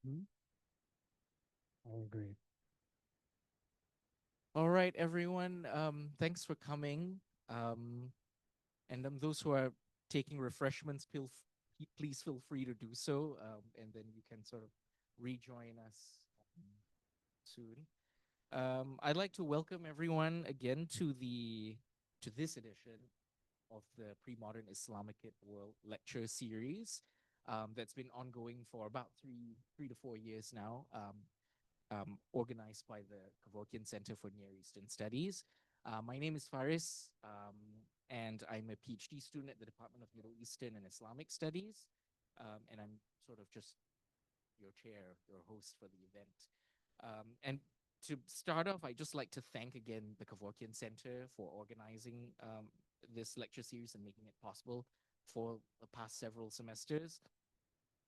Hmm. I agree. All right, everyone. Thanks for coming. Um, and those who are taking refreshments, please feel free to do so. And then you can sort of rejoin us soon. I'd like to welcome everyone again to this edition of the Pre-Modern Islamicate World Lecture Series that's been ongoing for about three to 4 years now. Organized by the Kevorkian Center for Near Eastern Studies. My name is Faris, and I'm a PhD student at the Department of Middle Eastern and Islamic Studies, and I'm sort of just your chair, your host for the event. And to start off, I'd just like to thank again the Kevorkian Center for organizing this lecture series and making it possible for the past several semesters,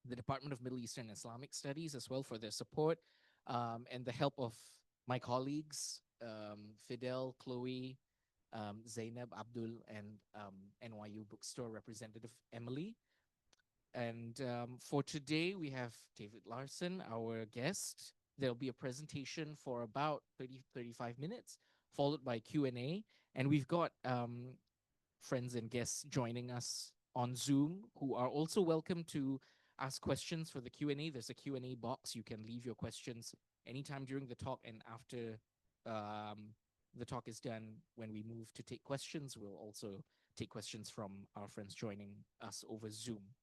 the Department of Middle Eastern and Islamic Studies as well for their support, and the help of my colleagues, Fidel, Chloe, Zainab, Abdul, and NYU bookstore representative Emily. And for today, we have David Larsen, our guest. There'll be a presentation for about 35 minutes, followed by Q&A. And we've got friends and guests joining us on Zoom who are also welcome to ask questions for the Q&A. There's a Q&A box. You can leave your questions anytime during the talk, and after the talk is done, when we move to take questions, we'll also take questions from our friends joining us over Zoom.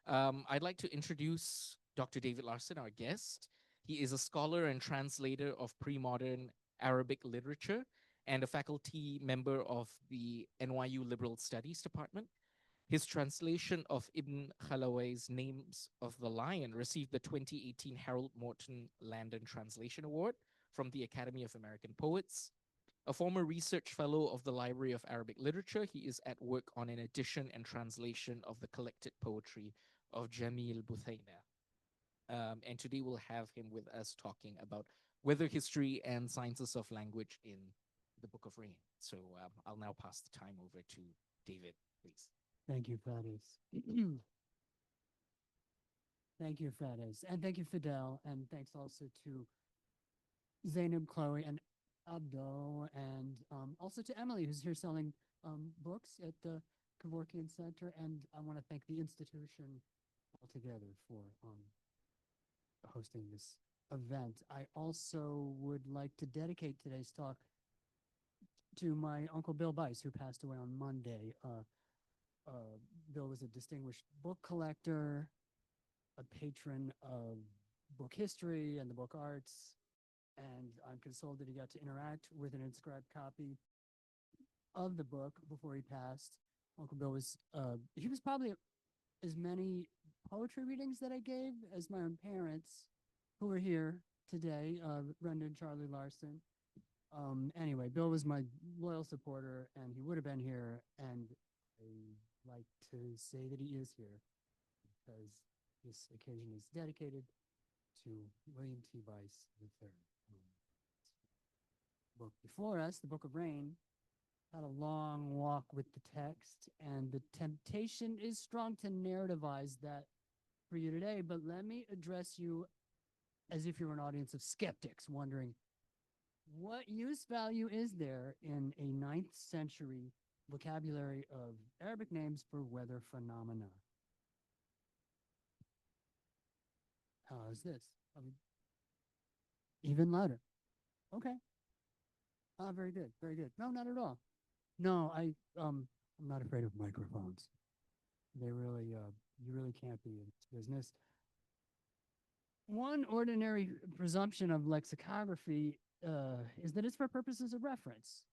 I'd like to introduce Dr. David Larsen, our guest. He is a scholar and translator of pre-modern Arabic literature and a faculty member of the NYU Liberal Studies department. His translation of Ibn Khalawayh's Names of the Lion received the 2018 Harold Morton Landon Translation Award from the Academy of American Poets. A former research fellow of the Library of Arabic Literature, he is at work on an edition and translation of the collected poetry of Jamīl Buthaynah. And today we'll have him with us talking about weather history and sciences of language in the Book of Rain. So I'll now pass the time over to David, please. Thank you, Faris. Thank you, Faris. And thank you, Fidel. And thanks also to Zainab, Chloe, and Abdul, and also to Emily, who's here selling books at the Kevorkian Center. And I want to thank the institution altogether for hosting this event. I also would like to dedicate today's talk to my Uncle Bill Bice, who passed away on Monday. Bill was a distinguished book collector, a patron of book history and the book arts, and I'm consoled that he got to interact with an inscribed copy of the book before he passed. Uncle Bill was, he was probably as many poetry readings that I gave as my own parents, who are here today, Brenda and Charlie Larsen. Anyway, Bill was my loyal supporter, and he would have been here, and I like to say that he is here because this occasion is dedicated to William T. Bice III. Book before us, the Book of Rain, had a long walk with the text, and the temptation is strong to narrativize that for you today, but let me address you as if you're an audience of skeptics wondering, what use value is there in a 9th century vocabulary of Arabic names for weather phenomena? How is this? Even louder. Okay. Very good. Very good. No, not at all. No, I'm not afraid of microphones. They really, you really can't be in this business. One ordinary presumption of lexicography is that it's for purposes of reference.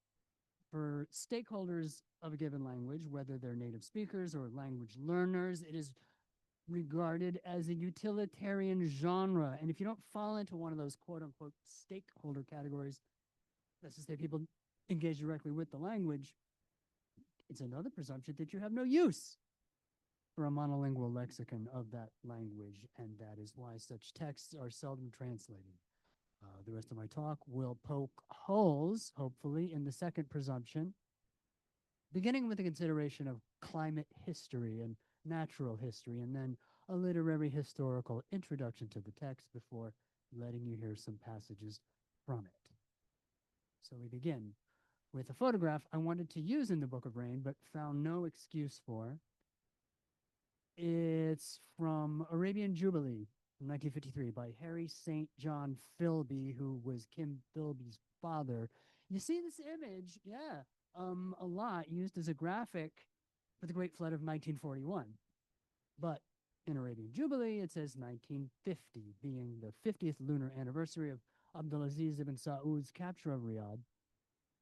For stakeholders of a given language, whether they're native speakers or language learners, it is regarded as a utilitarian genre. And if you don't fall into one of those quote unquote stakeholder categories, that's to say people engage directly with the language, it's another presumption that you have no use for a monolingual lexicon of that language, and that is why such texts are seldom translated. The rest of my talk will poke holes, hopefully, in the second presumption, beginning with the consideration of climate history. And natural history, and then a literary historical introduction to the text before letting you hear some passages from it. So we begin with a photograph I wanted to use in the Book of Rain, but found no excuse for. It's from Arabian Jubilee from 1953 by Harry St. John Philby, who was Kim Philby's father. You see this image, yeah, a lot used as a graphic for the Great Flood of 1941. But in Arabian Jubilee, it says 1950, being the 50th lunar anniversary of Abdulaziz ibn Saud's capture of Riyadh,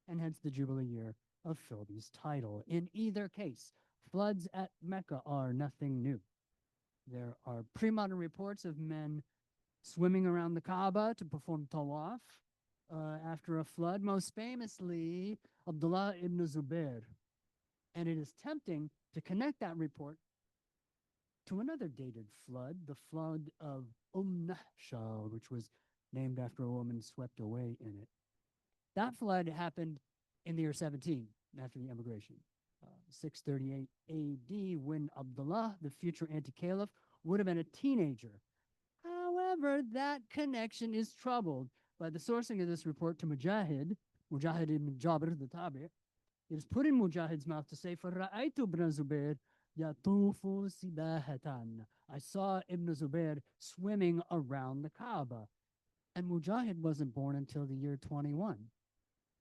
and hence the Jubilee year of Philby's title. In either case, floods at Mecca are nothing new. There are pre-modern reports of men swimming around the Kaaba to perform tawaf after a flood, most famously Abdullah ibn Zubair. And it is tempting to connect that report to another dated flood, the flood of Nahshal, which was named after a woman swept away in it. That flood happened in the year 17 after the emigration, 638 AD, when Abdullah, the future anti-caliph, would have been a teenager. However, that connection is troubled by the sourcing of this report to Mujahid ibn Jabr, the Tabi'. It is put in Mujahid's mouth to say, فَرَأَيْتُ ibn Zubair يَطُوفُ سِبَاهَةً. I saw Ibn Zubair swimming around the Kaaba. And Mujahid wasn't born until the year 21,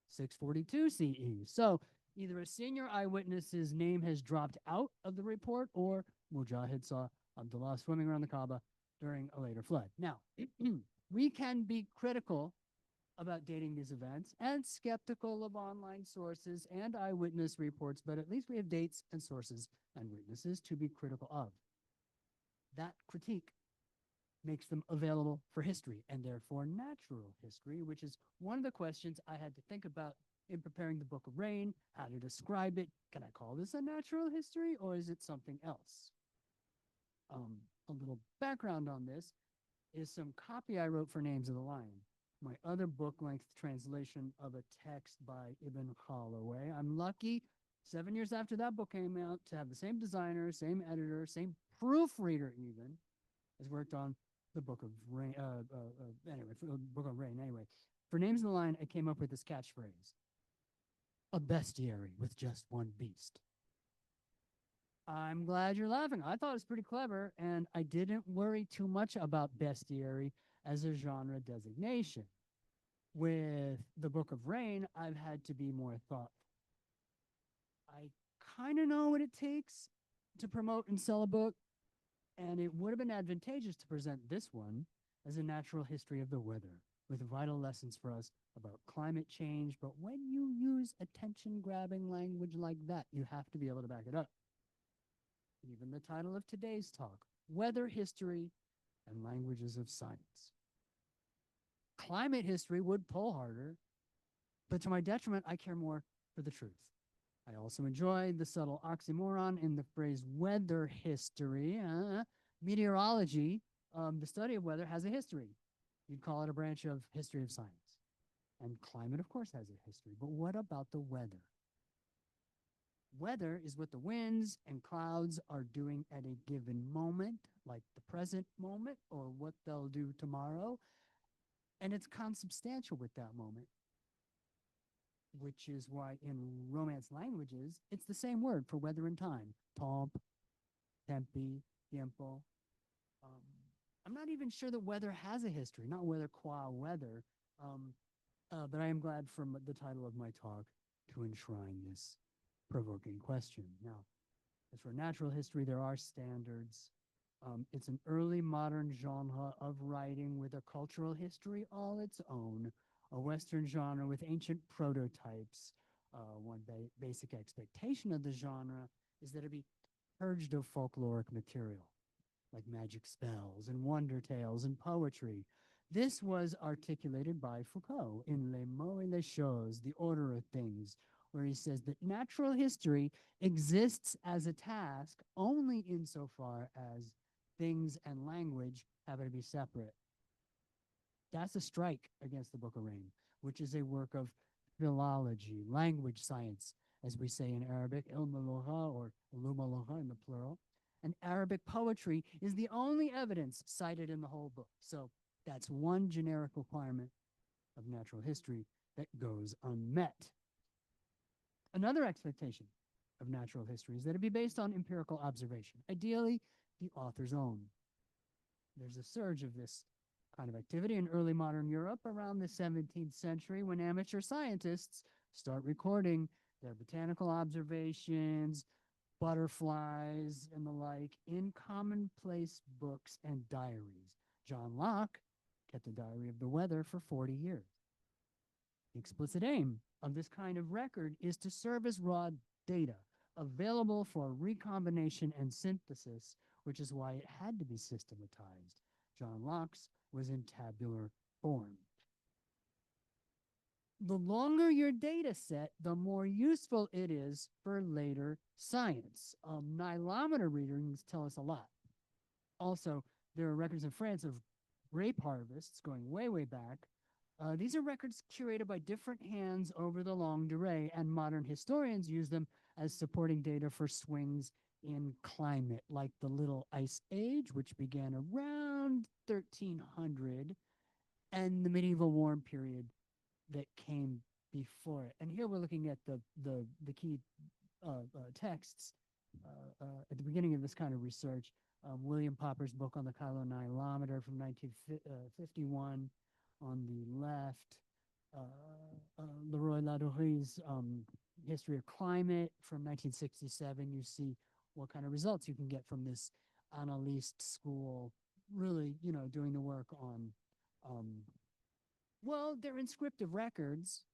642 CE. So either a senior eyewitness's name has dropped out of the report, or Mujahid saw Abdullah swimming around the Kaaba during a later flood. Now, we can be critical about dating these events and skeptical of online sources and eyewitness reports, but at least we have dates and sources and witnesses to be critical of. That critique makes them available for history and therefore natural history, which is one of the questions I had to think about in preparing the Book of Rain, how to describe it. Can I call this a natural history, or is it something else? A little background on this is some copy I wrote for Names of the Lion, my other book-length translation of a text by Ibn Khalawayh. I'm lucky 7 years after that book came out to have the same designer, same editor, same proofreader even, has worked on the Book of Rain. Book of Rain. Anyway, for Names of the Lion, I came up with this catchphrase: a bestiary with just one beast. I'm glad you're laughing. I thought it was pretty clever, and I didn't worry too much about bestiary as a genre designation. With the Book of Rain, I've had to be more thoughtful. I kind of know what it takes to promote and sell a book, and it would have been advantageous to present this one as a natural history of the weather, with vital lessons for us about climate change. But when you use attention-grabbing language like that, you have to be able to back it up. Even the title of today's talk, Weather History and Languages of Science. Climate history would pull harder, but to my detriment, I care more for the truth. I also enjoy the subtle oxymoron in the phrase weather history. Meteorology, the study of weather, has a history. You'd call it a branch of history of science. And climate, of course, has a history. But what about the weather? Weather is what the winds and clouds are doing at a given moment, like the present moment, or what they'll do tomorrow. And it's consubstantial with that moment, which is why in Romance languages, it's the same word for weather and time. Temp, tempi, tiempo. I'm not even sure that weather has a history, not weather qua weather, but I am glad from the title of my talk to enshrine this provoking question. Now, as for natural history, there are standards. It's an early modern genre of writing with a cultural history all its own, a Western genre with ancient prototypes. One basic expectation of the genre is that it be purged of folkloric material, like magic spells and wonder tales and poetry. This was articulated by Foucault in Les Mots et les Choses, The Order of Things, where he says that natural history exists as a task only insofar as things and language happen to be separate. That's a strike against the Book of Rain, which is a work of philology, language science, as we say in Arabic, ilm al-lugha or ulum al-lugha in the plural. and Arabic poetry is the only evidence cited in the whole book. So that's one generic requirement of natural history that goes unmet. Another expectation of natural history is that it be based on empirical observation, ideally the author's own. There's a surge of this kind of activity in early modern Europe around the 17th century when amateur scientists start recording their botanical observations, butterflies, and the like in commonplace books and diaries. John Locke kept a diary of the weather for 40 years. The explicit aim of this kind of record is to serve as raw data available for recombination and synthesis, which is why it had to be systematized. John Locke's was in tabular form. The longer your data set, the more useful it is for later science. Nilometer readings tell us a lot. Also, there are records in France of grape harvests going way, way back. These are records curated by different hands over the longue durée, and modern historians use them as supporting data for swings in climate, like the Little Ice Age, which began around 1300, and the medieval warm period that came before it. And here we're looking at the key texts at the beginning of this kind of research. William Popper's book on the Nilometer from 1951 on the left, Leroy Ladoury's History of Climate from 1967. You see what kind of results you can get from this analyst school, really, doing the work on, well, they're inscriptive records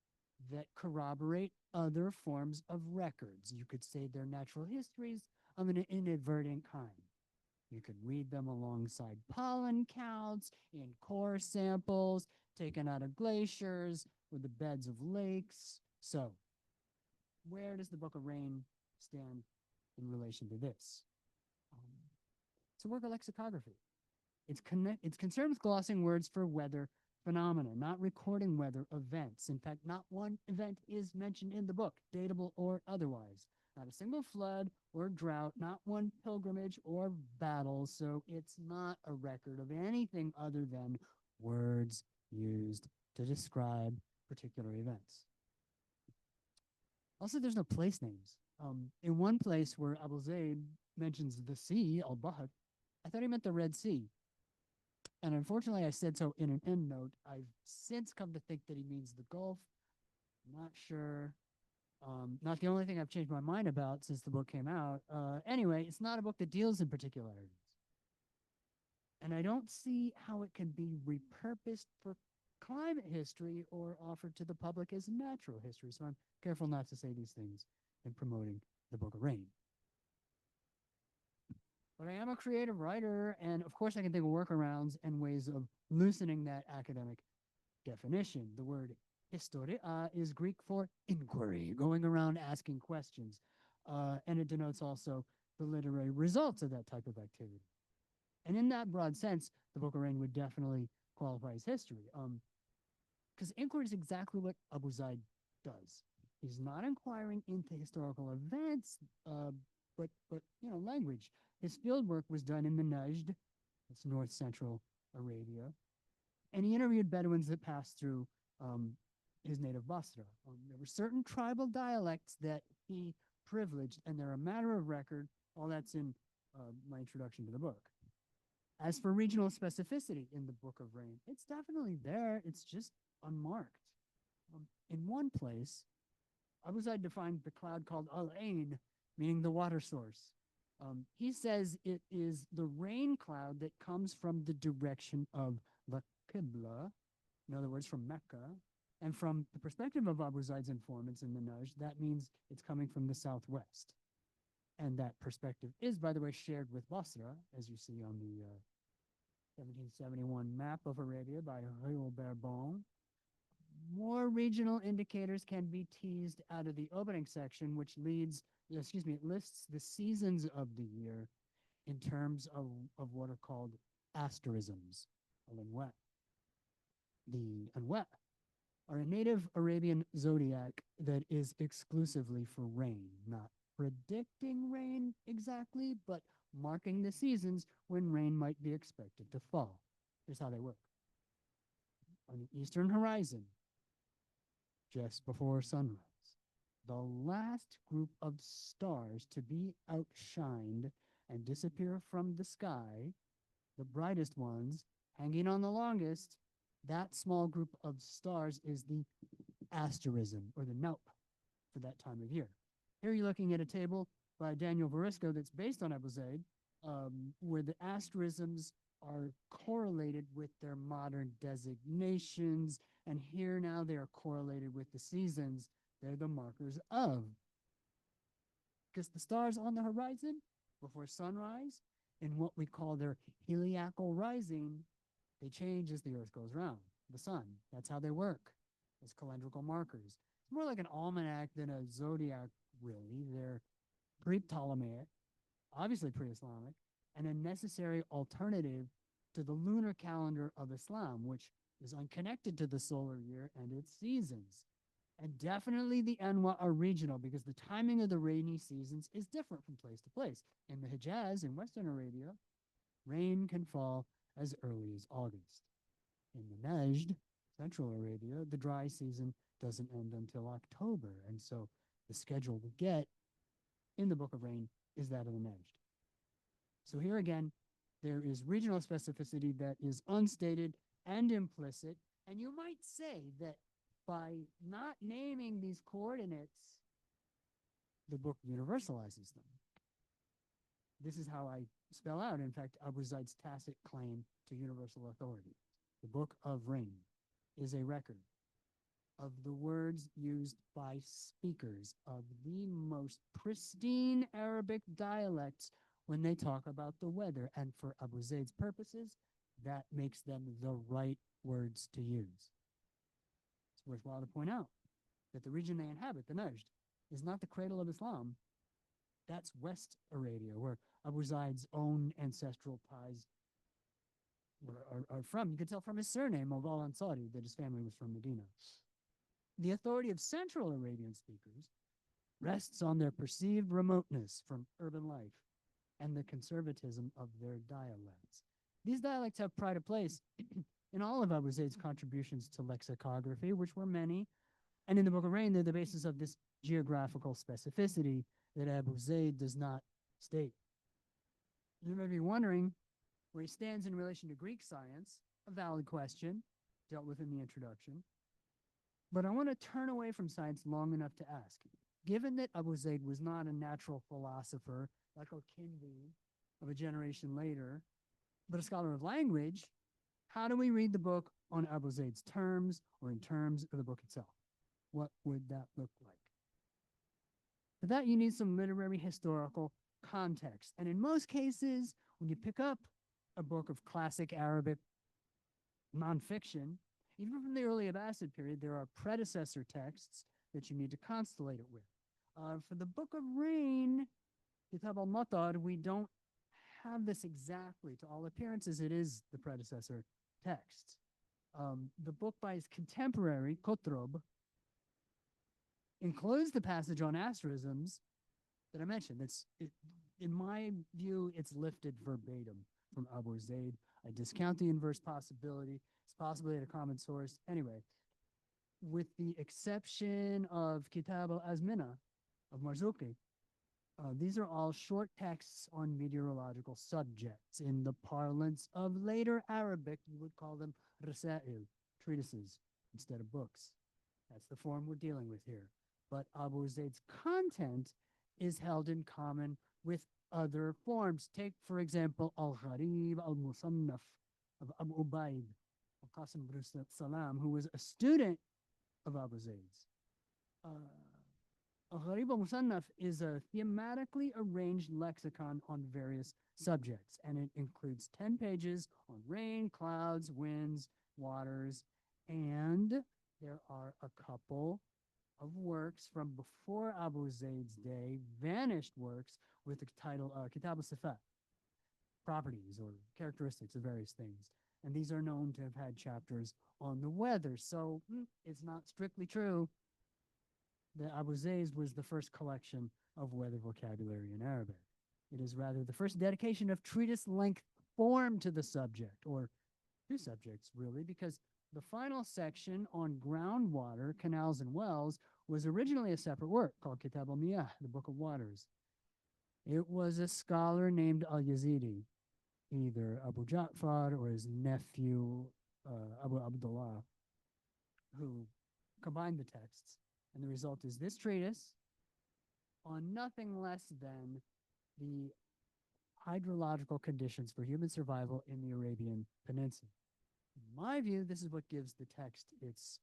that corroborate other forms of records. You could say they're natural histories of an inadvertent kind. You could read them alongside pollen counts in core samples taken out of glaciers or the beds of lakes. So, where does the Book of Rain stand in relation to this? It's a work of lexicography. It's concerned with glossing words for weather phenomena, not recording weather events. In fact, not one event is mentioned in the book, datable or otherwise. Not a single flood or drought, not one pilgrimage or battle, so it's not a record of anything other than words used to describe particular events. Also, there's no place names. In one place where Abū Zayd mentions the sea, al-Bahr, I thought he meant the Red Sea. And unfortunately, I said so in an endnote. I've since come to think that he means the Gulf. Not sure. Not the only thing I've changed my mind about since the book came out. Anyway, it's not a book that deals in particularities. And I don't see how it can be repurposed for climate history or offered to the public as natural history. So I'm careful not to say these things in promoting the Book of Rain. But I am a creative writer, and of course I can think of workarounds and ways of loosening that academic definition. The word historia is Greek for inquiry, going around asking questions. And it denotes also the literary results of that type of activity. And in that broad sense, the Book of Rain would definitely qualify as history. Because inquiry is exactly what Abū Zayd does. He's not inquiring into historical events, but language. His fieldwork was done in the Najd, that's north central Arabia, and he interviewed Bedouins that passed through his native Basra. There were certain tribal dialects that he privileged, and they're a matter of record. All that's in my introduction to the book. As for regional specificity in the Book of Rain, it's definitely there. It's just unmarked. In one place, Abū Zayd defined the cloud called al-Ain, meaning the water source. He says it is the rain cloud that comes from the direction of the Qibla, in other words, from Mecca. And from the perspective of Abū Zayd's informants in the Najd, that means it's coming from the southwest. And that perspective is, by the way, shared with Basra, as you see on the 1771 map of Arabia by Hugo Barbon. More regional indicators can be teased out of the opening section, which it lists the seasons of the year in terms of what are called asterisms, al-Anwā. The Anwā are a native Arabian zodiac that is exclusively for rain, not predicting rain exactly, but marking the seasons when rain might be expected to fall. Here's how they work. On the eastern horizon, just before sunrise, the last group of stars to be outshined and disappear from the sky, the brightest ones, hanging on the longest, that small group of stars is the asterism, or the naup, for that time of year. Here you're looking at a table by Daniel Varisco that's based on Abū Zayd, where the asterisms are correlated with their modern designations, and here now they are correlated with the seasons. They're the markers of. Because the stars on the horizon before sunrise, in what we call their heliacal rising, they change as the earth goes round, the sun. That's how they work, as calendrical markers. It's more like an almanac than a zodiac, really. They're pre-Ptolemaic, obviously pre-Islamic, and a necessary alternative to the lunar calendar of Islam, which is unconnected to the solar year and its seasons. And definitely the Anwa are regional, because the timing of the rainy seasons is different from place to place. In the Hijaz, in Western Arabia, rain can fall as early as August. In the Najd, Central Arabia, the dry season doesn't end until October. And so the schedule we get in the Book of Rain is that of the Najd. So here again, there is regional specificity that is unstated and implicit. And you might say that by not naming these coordinates, the book universalizes them. This is how I spell out, in fact, Abū Zayd's tacit claim to universal authority. The Book of Rain is a record of the words used by speakers of the most pristine Arabic dialects when they talk about the weather. And for Abū Zayd's purposes, that makes them the right words to use. It's worthwhile to point out that the region they inhabit, the Najd, is not the cradle of Islam. That's West Arabia, where Abū Zayd's own ancestral ties are from. You could tell from his surname of al-Anṣārī that his family was from Medina. The authority of Central Arabian speakers rests on their perceived remoteness from urban life and the conservatism of their dialects. These dialects have pride of place in all of Abū Zayd's contributions to lexicography, which were many, and in the Book of Rain, they're the basis of this geographical specificity that Abū Zayd does not state. You may be wondering where he stands in relation to Greek science, a valid question, dealt with in the introduction. But I want to turn away from science long enough to ask, given that Abū Zayd was not a natural philosopher like al-Kindi of a generation later, but a scholar of language, how do we read the book on Abū Zayd's terms or in terms of the book itself? What would that look like? For that, you need some literary historical context. And in most cases, when you pick up a book of classic Arabic nonfiction, even from the early Abbasid period, there are predecessor texts that you need to constellate it with. For the Book of Rain, Kitāb al-Maṭar, we don't have this exactly. To all appearances, it is the predecessor text. The book by his contemporary, Qutb, includes the passage on asterisms that I mentioned. In my view, it's lifted verbatim from Abū Zayd. I discount the inverse possibility. It's possibly at a common source. Anyway, with the exception of Kitāb al-Azmina of Marzuki, these are all short texts on meteorological subjects. In the parlance of later Arabic, you would call them rasa'il, treatises, instead of books. That's the form we're dealing with here. But Abū Zayd's content is held in common with other forms. Take, for example, al-Gharib al-Musannaf of Abu Ubaid al-Qasim bin Salam, who was a student of Abū Zayd's. Al-Gharib al-Musannaf is a thematically arranged lexicon on various subjects, and it includes 10 pages on rain, clouds, winds, waters, and there are a couple of works from before Abū Zayd's day, vanished works with the title Kitāb al-Sifat, properties or characteristics of various things. And these are known to have had chapters on the weather. So it's not strictly true that Abū Zayd's was the first collection of weather vocabulary in Arabic. It is rather the first dedication of treatise-length form to the subject, or two subjects, really, because the final section on groundwater, canals, and wells was originally a separate work called Kitāb al-Miyah, the Book of Waters. It was a scholar named al-Yazidi, either Abu Ja'far or his nephew, Abu Abdullah, who combined the texts. And the result is this treatise on nothing less than the hydrological conditions for human survival in the Arabian Peninsula. In my view, this is what gives the text its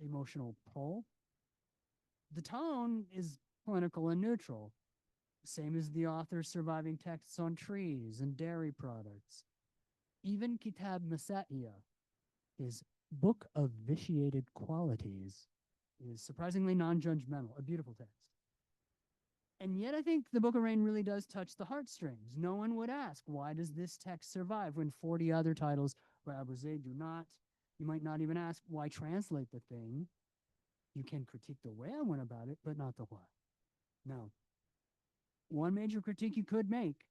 emotional pull. The tone is clinical and neutral, same as the author's surviving texts on trees and dairy products. Even Kitāb Masā'iyah, his book of vitiated qualities, is surprisingly non-judgmental, a beautiful text. And yet I think the Book of Rain really does touch the heartstrings. No one would ask, why does this text survive when 40 other titles by Abū Zayd do not? You might not even ask, why translate the thing? You can critique the way I went about it, but not the why. Now, one major critique you could make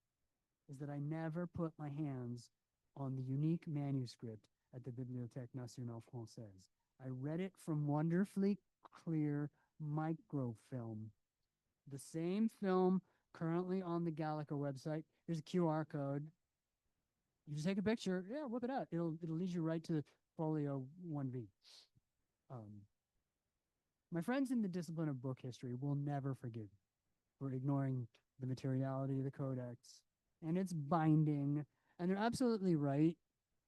is that I never put my hands on the unique manuscript at the Bibliothèque Nationale Française. I read it from wonderfully clear microfilm. The same film currently on the Gallica website. Here's a QR code. You just take a picture, yeah, whip it out. It'll lead you right to folio 1B. My friends in the discipline of book history will never forgive me for ignoring the materiality of the codex and its binding. And they're absolutely right.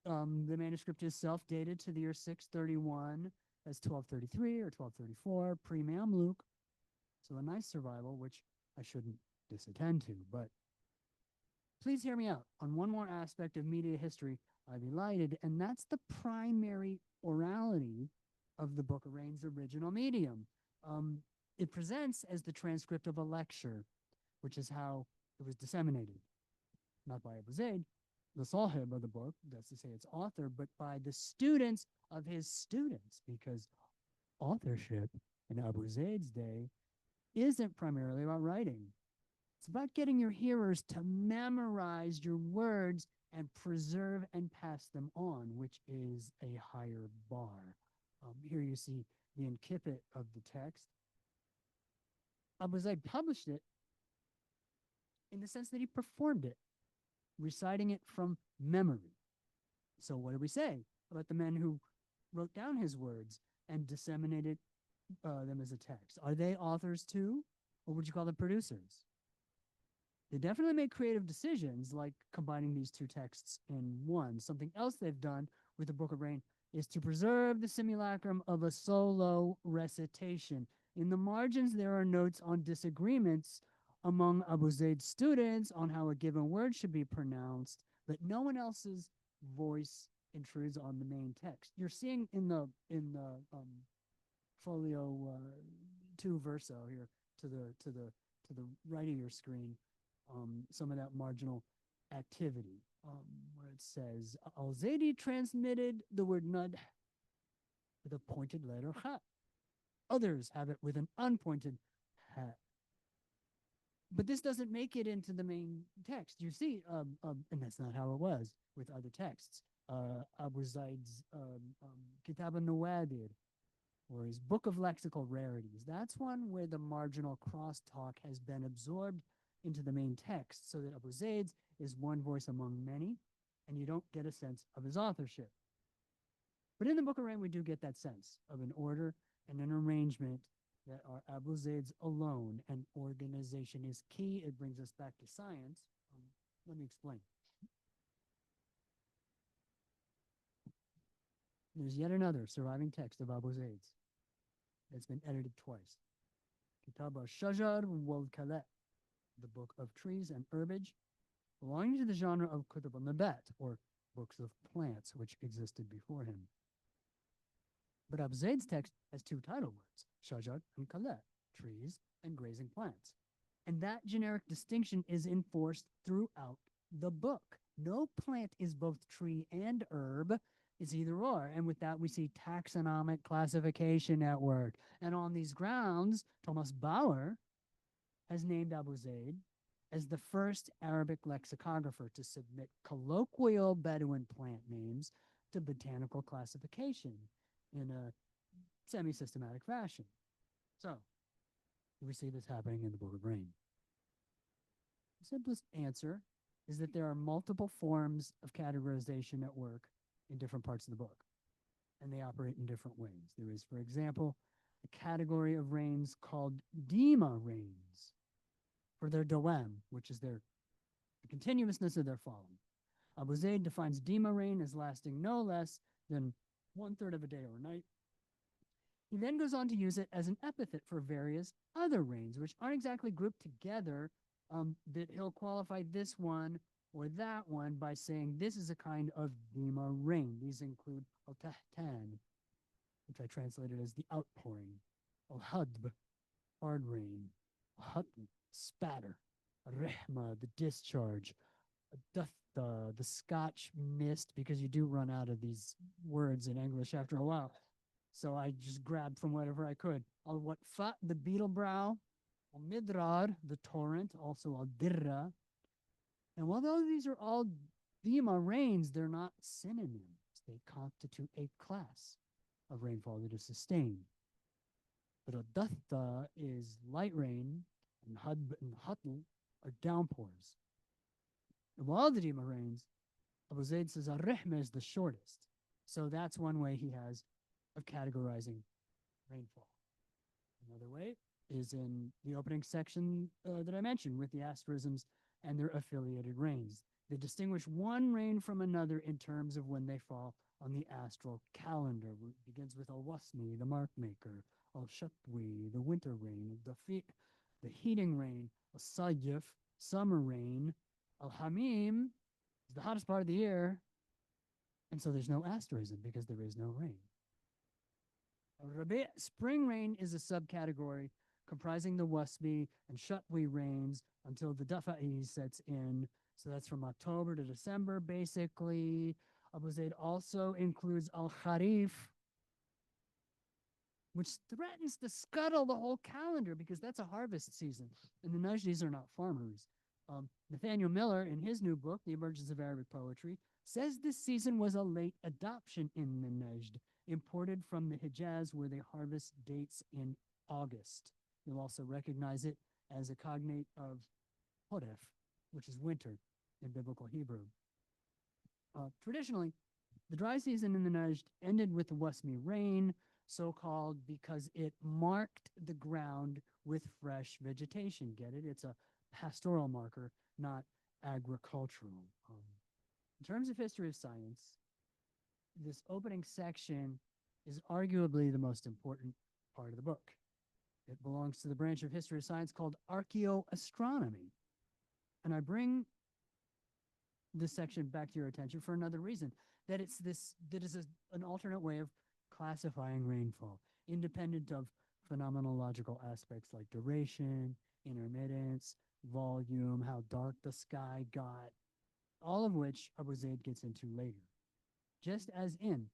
The manuscript is self-dated to the year 631 as 1233 or 1234, pre-Mamluk. So a nice survival, which I shouldn't disattend to. But please hear me out on one more aspect of media history I've elided, and that's the primary orality of the Book of Rain's original medium. It presents as the transcript of a lecture, which is how it was disseminated, not by Abū Zayd, the Sahib of the book, that's to say its author, but by the students of his students, because authorship in Abū Zayd's day isn't primarily about writing. It's about getting your hearers to memorize your words and preserve and pass them on, which is a higher bar. Here you see the incipit of the text. Abū Zayd published it in the sense that he performed it, reciting it from memory. So what do we say about the men who wrote down his words and disseminated them as a text? Are they authors too, or would you call them producers? They definitely make creative decisions, like combining these two texts in one. Something else they've done with the Book of Rain is to preserve the simulacrum of a solo recitation. In the margins, there are notes on disagreements among Abū Zayd's students on how a given word should be pronounced, but no one else's voice intrudes on the main text. You're seeing in the folio 2 verso here to the right of your screen some of that marginal activity where it says al-Zaydi transmitted the word nud with a pointed letter ha. Others have it with an unpointed ha. But this doesn't make it into the main text. You see, and that's not how it was with other texts. Abū Zayd's Kitāb al-Nawādir, or his Book of Lexical Rarities. That's one where the marginal crosstalk has been absorbed into the main text, so that Abū Zayd's is one voice among many, and you don't get a sense of his authorship. But in the Book of Rain, we do get that sense of an order and an arrangement that are Abū Zayd's alone, and organization is key. It brings us back to science. Let me explain. There's yet another surviving text of Abū Zayd's. It's been edited twice. Kitāb al-Shajar wal-Kalā, the Book of Trees and Herbage, belonging to the genre of Kutub al-Nabat, or books of plants, which existed before him. But Abū Zayd's text has two title words, Shajar and Kalā, trees and grazing plants. And that generic distinction is enforced throughout the book. No plant is both tree and herb. It's either or. And with that, we see taxonomic classification at work. And on these grounds, Thomas Bauer has named Abū Zayd as the first Arabic lexicographer to submit colloquial Bedouin plant names to botanical classification in a semi-systematic fashion. So, we see this happening in the Book of Rain. The simplest answer is that there are multiple forms of categorization at work in different parts of the book, and they operate in different ways. There is, for example, a category of rains called Dima rains for their dawam, which is the continuousness of their falling. Abū Zayd defines Dima rain as lasting no less than 1/3 of a day or night. He then goes on to use it as an epithet for various other rains, which aren't exactly grouped together, that he'll qualify this one or that one by saying this is a kind of Dima rain. These include al-Tahtan, which I translated as the outpouring, al-Hadb, hard rain, al-Hatm, spatter, al-Rihma, the discharge, the Scotch mist, because you do run out of these words in English after a while. So I just grabbed from whatever I could. Al-Watfa, the beetle brow, al-Midrar, the torrent, also al-Dirra. And although these are all Dima rains, they're not synonyms. They constitute a class of rainfall that is sustained. But al-Dathta is light rain, and Hadb and Hatl are downpours. Of all the Dima rains, Abū Zayd says al-Rihma is the shortest. So that's one way he has of categorizing rainfall. Another way is in the opening section that I mentioned with the asterisms and their affiliated rains. They distinguish one rain from another in terms of when they fall on the astral calendar. It begins with al-Wasmi, the mark maker, al-Shatwi, the winter rain, the heating rain, al-Sayyif, summer rain, al-Hamim is the hottest part of the year, and so there's no asterism because there is no rain. Al-Rabi', spring rain, is a subcategory comprising the Wasmi and Shatwi rains until the Dafa'i sets in. So that's from October to December, basically. Abū Zayd also includes al-Kharif, which threatens to scuttle the whole calendar because that's a harvest season, and the Najdis are not farmers. Nathaniel Miller, in his new book, The Emergence of Arabic Poetry, says this season was a late adoption in the Najd, imported from the Hijaz, where they harvest dates in August. You'll also recognize it as a cognate of Horef, which is winter in biblical Hebrew. Traditionally, the dry season in the Najd ended with the Wasmi rain, so-called because it marked the ground with fresh vegetation. Get it? It's a pastoral marker, not agricultural. In terms of history of science, this opening section is arguably the most important part of the book. It belongs to the branch of history of science called archaeoastronomy. And I bring this section back to your attention for another reason, that is an alternate way of classifying rainfall, independent of phenomenological aspects like duration, intermittence, volume, how dark the sky got, all of which Abū Zayd gets into later. Just as in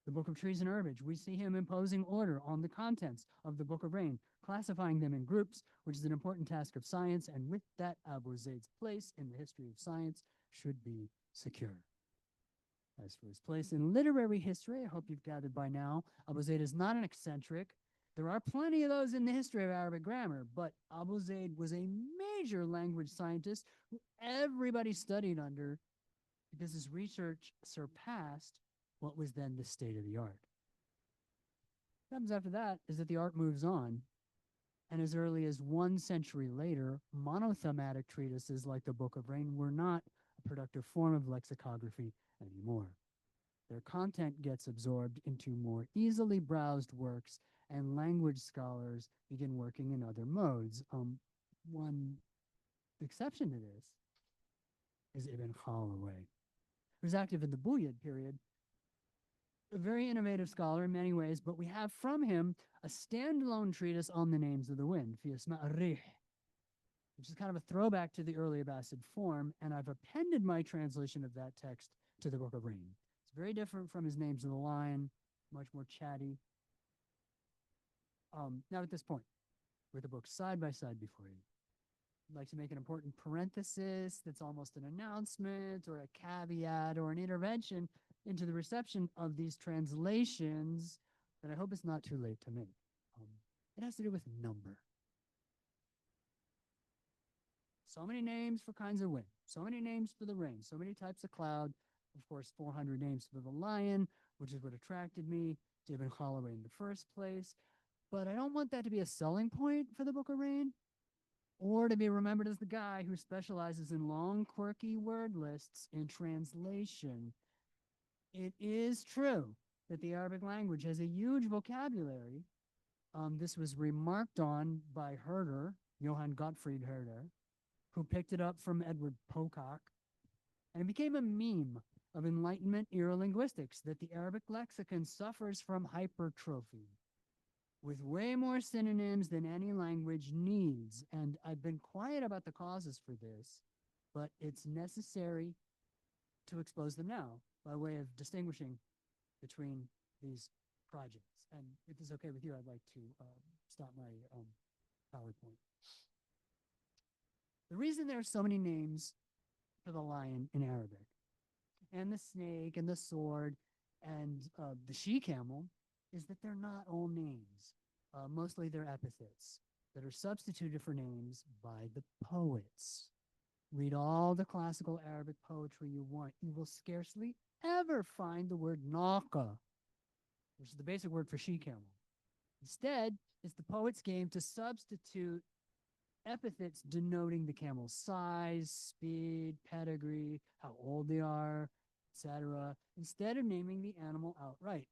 the Book of Trees and Herbage, we see him imposing order on the contents of the Book of Rain, classifying them in groups, which is an important task of science, and with that, Abū Zayd's place in the history of science should be secure. As for his place in literary history, I hope you've gathered by now, Abū Zayd is not an eccentric. There are plenty of those in the history of Arabic grammar, but Abū Zayd was a major language scientist who everybody studied under because his research surpassed what was then the state of the art. What happens after that is that the art moves on, and as early as 1 century later, monothematic treatises like the Book of Rain were not a productive form of lexicography anymore. Their content gets absorbed into more easily browsed works, and language scholars begin working in other modes. One exception to this is Ibn Khalawayh, who's active in the Buyid period, a very innovative scholar in many ways, but we have from him a standalone treatise on the names of the wind, Fi Asma' ar-Rih, which is kind of a throwback to the early Abbasid form, and I've appended my translation of that text to the Book of Rain. It's very different from his Names of the Lion, much more chatty. Now at this point, with the books side by side before you, like to make an important parenthesis that's almost an announcement or a caveat or an intervention into the reception of these translations that I hope it's not too late to make. It has to do with number. So many names for kinds of wind, so many names for the rain, so many types of cloud, of course, 400 names for the lion, which is what attracted me to Ibn Khalawayh in the first place. But I don't want that to be a selling point for the Book of Rain, or to be remembered as the guy who specializes in long, quirky word lists in translation. It is true that the Arabic language has a huge vocabulary. This was remarked on by Herder, Johann Gottfried Herder, who picked it up from Edward Pocock, and it became a meme of Enlightenment era linguistics that the Arabic lexicon suffers from hypertrophy, with way more synonyms than any language needs. And I've been quiet about the causes for this, but it's necessary to expose them now by way of distinguishing between these projects. And if it's okay with you, I'd like to stop my PowerPoint. The reason there are so many names for the lion in Arabic, and the snake, and the sword, and the she-camel, is that they're not all names. Mostly they're epithets that are substituted for names by the poets. Read all the classical Arabic poetry you want. You will scarcely ever find the word naqa, which is the basic word for she-camel. Instead, it's the poet's game to substitute epithets denoting the camel's size, speed, pedigree, how old they are, etc., instead of naming the animal outright.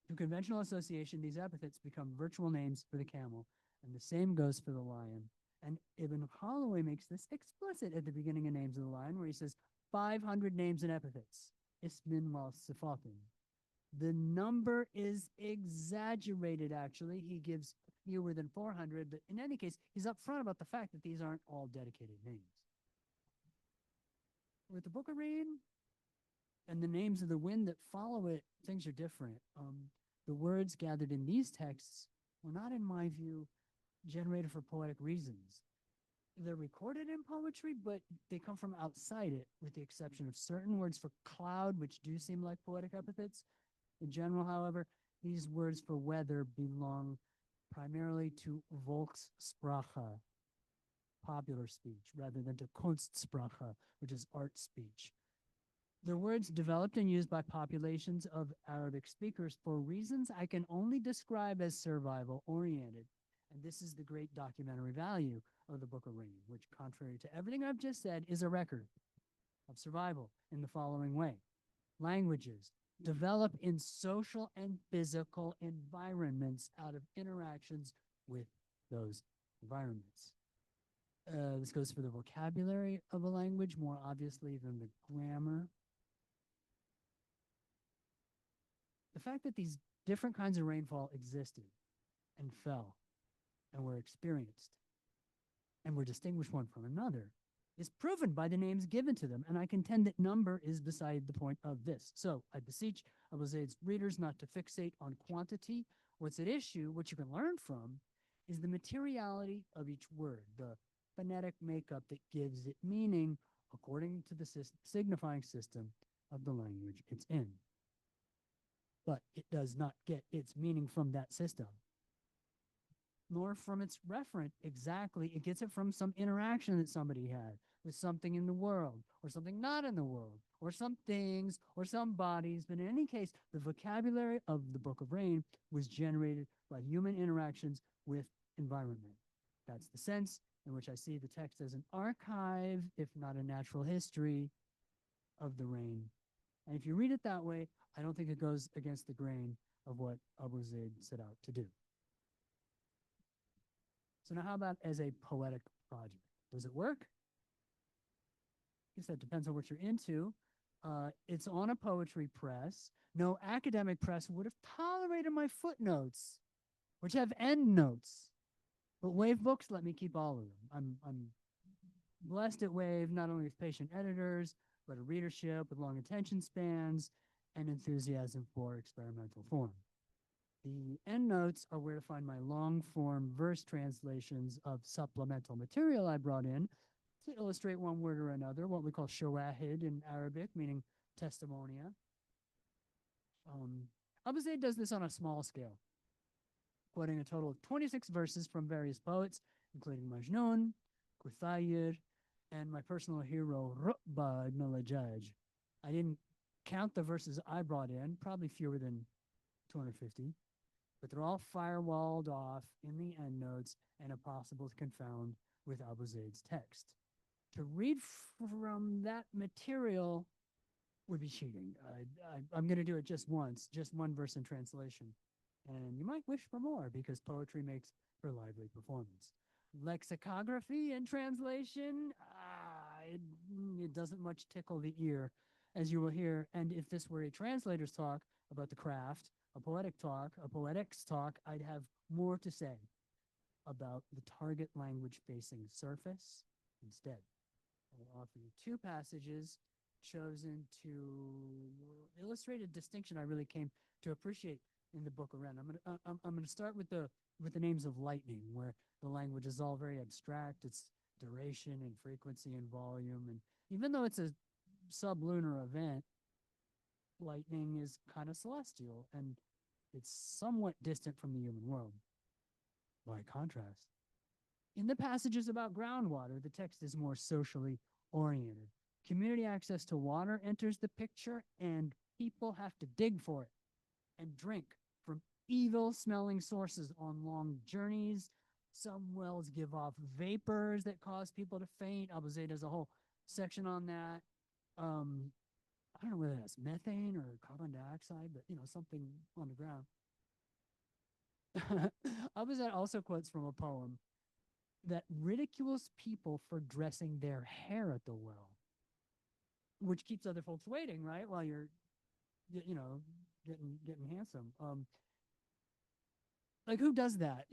Through conventional association, these epithets become virtual names for the camel, and the same goes for the lion. And Ibn Khalawayh makes this explicit at the beginning of Names of the Lion, where he says 500 names and epithets, ismin wa sifatin. The number is exaggerated, actually. He gives fewer than 400, but in any case, he's upfront about the fact that these aren't all dedicated names. With the Book of Rain and the names of the wind that follow it, things are different. The words gathered in these texts were not, in my view, generated for poetic reasons. They're recorded in poetry, but they come from outside it, with the exception of certain words for cloud, which do seem like poetic epithets. In general, however, these words for weather belong primarily to Volkssprache, popular speech, rather than to Kunstsprache, which is art speech. They're words developed and used by populations of Arabic speakers for reasons I can only describe as survival-oriented. And this is the great documentary value of the Book of Rain, which, contrary to everything I've just said, is a record of survival in the following way. Languages develop in social and physical environments out of interactions with those environments. This goes for the vocabulary of a language more obviously than the grammar. The fact that these different kinds of rainfall existed and fell and were experienced and were distinguished one from another is proven by the names given to them, and I contend that number is beside the point of this. So I beseech Abū Zayd's readers not to fixate on quantity. What's at issue, what you can learn from, is the materiality of each word, the phonetic makeup that gives it meaning according to the signifying system of the language it's in. But it does not get its meaning from that system, nor from its referent exactly. It gets it from some interaction that somebody had with something in the world, or something not in the world, or some things, or some bodies. But in any case, the vocabulary of the Book of Rain was generated by human interactions with environment. That's the sense in which I see the text as an archive, if not a natural history, of the rain. And if you read it that way, I don't think it goes against the grain of what Abū Zayd set out to do. So now how about as a poetic project? Does it work? I guess that depends on what you're into. It's on a poetry press. No academic press would have tolerated my footnotes, which have endnotes. But Wave Books let me keep all of them. I'm blessed at Wave, not only with patient editors, but a readership with long attention spans and enthusiasm for experimental form. The endnotes are where to find my long form verse translations of supplemental material I brought in to illustrate one word or another, what we call shawahid in Arabic, meaning testimonia. Abū Zayd does this on a small scale, quoting a total of 26 verses from various poets, including Majnun, Quthayr, and my personal hero, Ru'ba ibn al-Hajjaj. I didn't count the verses I brought in, probably fewer than 250, but they're all firewalled off in the endnotes and impossible to confound with Abū Zayd's text. To read from that material would be cheating. I'm going to do it just once, just one verse in translation. And you might wish for more because poetry makes for lively performance. Lexicography and translation, it doesn't much tickle the ear, as you will hear. And if this were a translator's talk about the craft, a poetic talk, a poetics talk, I'd have more to say about the target language facing surface instead. I will offer you two passages chosen to illustrate a distinction I really came to appreciate in the book around. I'm gonna start with the names of lightning, where the language is all very abstract. It's duration and frequency and volume, and even though it's a sublunar event, lightning is kind of celestial and it's somewhat distant from the human world. By contrast, in the passages about groundwater, the text is more socially oriented. Community access to water enters the picture, and people have to dig for it and drink from evil-smelling sources on long journeys. Some wells give off vapors that cause people to faint. Abū Zayd has a whole section on that. I don't know whether that's methane or carbon dioxide, but something on the ground. Abū Zayd also quotes from a poem that ridicules people for dressing their hair at the well, which keeps other folks waiting, right? While you're, getting handsome. Like, who does that?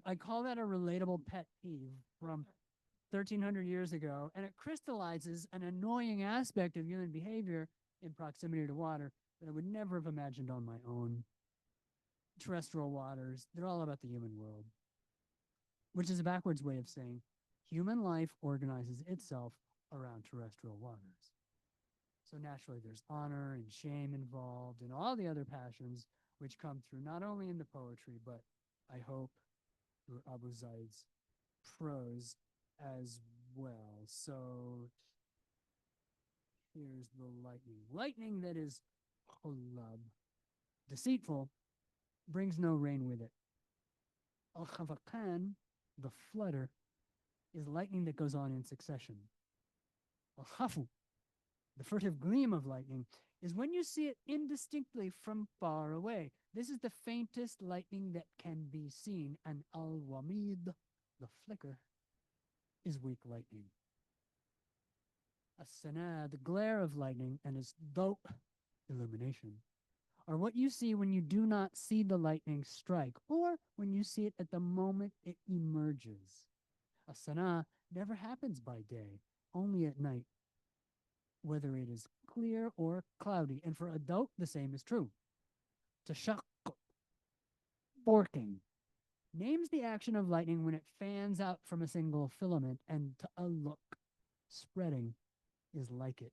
I call that a relatable pet peeve from 1,300 years ago, and it crystallizes an annoying aspect of human behavior in proximity to water that I would never have imagined on my own. Terrestrial waters, they're all about the human world, which is a backwards way of saying human life organizes itself around terrestrial waters. So naturally, there's honor and shame involved and all the other passions which come through not only in the poetry, but I hope through Abū Zayd's prose as well. So here's the lightning. Lightning that is khulab, deceitful, brings no rain with it. Al-Khafaqan, the flutter, is lightning that goes on in succession. Al-Khafu, the furtive gleam of lightning, is when you see it indistinctly from far away. This is the faintest lightning that can be seen. And al-Wamid, the flicker, is weak lightning. As-Sana, the glare of lightning, and its daw, illumination, are what you see when you do not see the lightning strike, or when you see it at the moment it emerges. As-Sana never happens by day, only at night, whether it is clear or cloudy. And for a daw, the same is true. Tashaq, forking, names the action of lightning when it fans out from a single filament, and ta'alluq, spreading, is like it.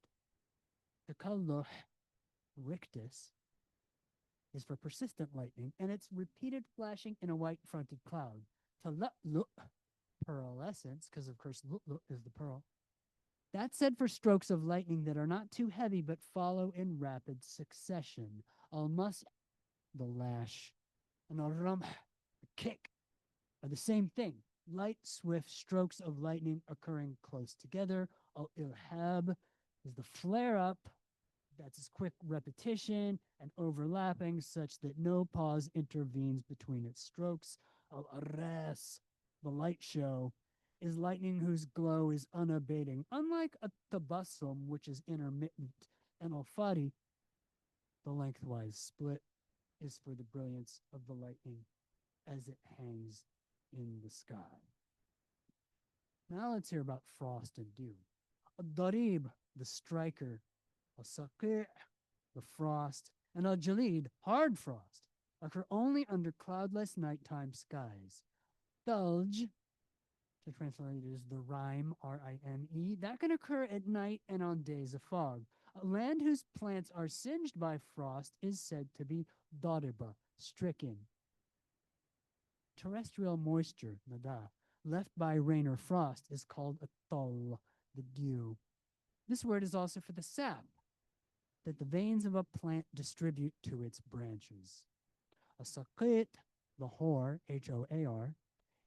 Takalluh, rictus, is for persistent lightning, and its repeated flashing in a white-fronted cloud. Tala'luq, pearlescence, because of course lu'lu' is the pearl. That's said for strokes of lightning that are not too heavy but follow in rapid succession. Al-mas, the lash, and al-ramh, the kick, are the same thing. Light, swift strokes of lightning occurring close together. Al-ilhab is the flare-up. That's its quick repetition and overlapping such that no pause intervenes between its strokes. Al-arras, the light show, is lightning whose glow is unabating, unlike a tabassum, which is intermittent. And al-fari, the lengthwise split, is for the brilliance of the lightning as it hangs in the sky. Now let's hear about frost and dew. Al-darib, the striker. Al-saqi', the frost. And al-jalid, hard frost. occur only under cloudless nighttime skies. Thulj, to translate it as the rime, R-I-M-E, that can occur at night and on days of fog. A land whose plants are singed by frost is said to be dariba, stricken. Terrestrial moisture, nada, left by rain or frost is called a tol, the dew. This word is also for the sap that the veins of a plant distribute to its branches. A saqit, the hoar, H-O-A-R,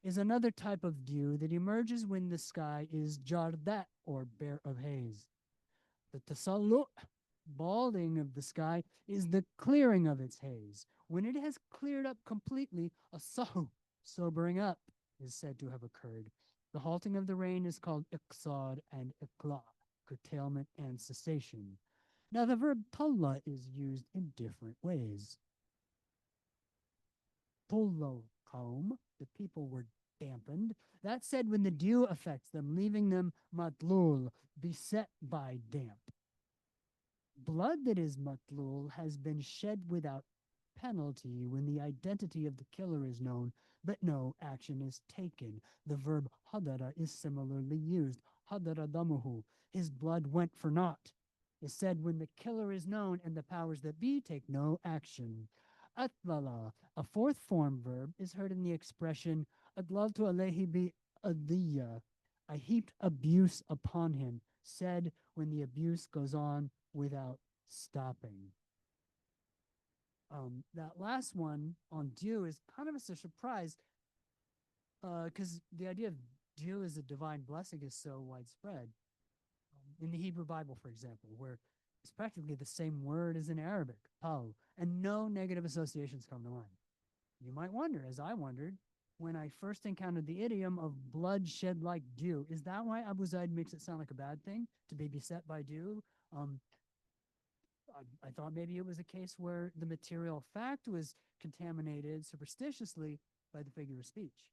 is another type of dew that emerges when the sky is jardat, or bare of haze. The tasallu, balding of the sky, is the clearing of its haze. When it has cleared up completely, a sahu, sobering up, is said to have occurred. The halting of the rain is called iqsad and iqla, curtailment and cessation. Now, the verb talla is used in different ways. Tullo kaum, the people were dampened. That said, when the dew affects them, leaving them matlul, beset by damp. Blood that is matlul has been shed without penalty when the identity of the killer is known, but no action is taken. The verb hadara is similarly used. Hadara damuhu, his blood went for naught, is said when the killer is known and the powers that be take no action. Atlala, a fourth form verb, is heard in the expression adlaltu alayhi bi adiyya, I heaped abuse upon him, said when the abuse goes on without stopping. That last one on dew is kind of a surprise because the idea of dew as a divine blessing is so widespread. In the Hebrew Bible, for example, where it's practically the same word as in Arabic, tal, and no negative associations come to mind. You might wonder, as I wondered, when I first encountered the idiom of blood shed like dew, is that why Abū Zayd makes it sound like a bad thing to be beset by dew? I thought maybe it was a case where the material fact was contaminated superstitiously by the figure of speech.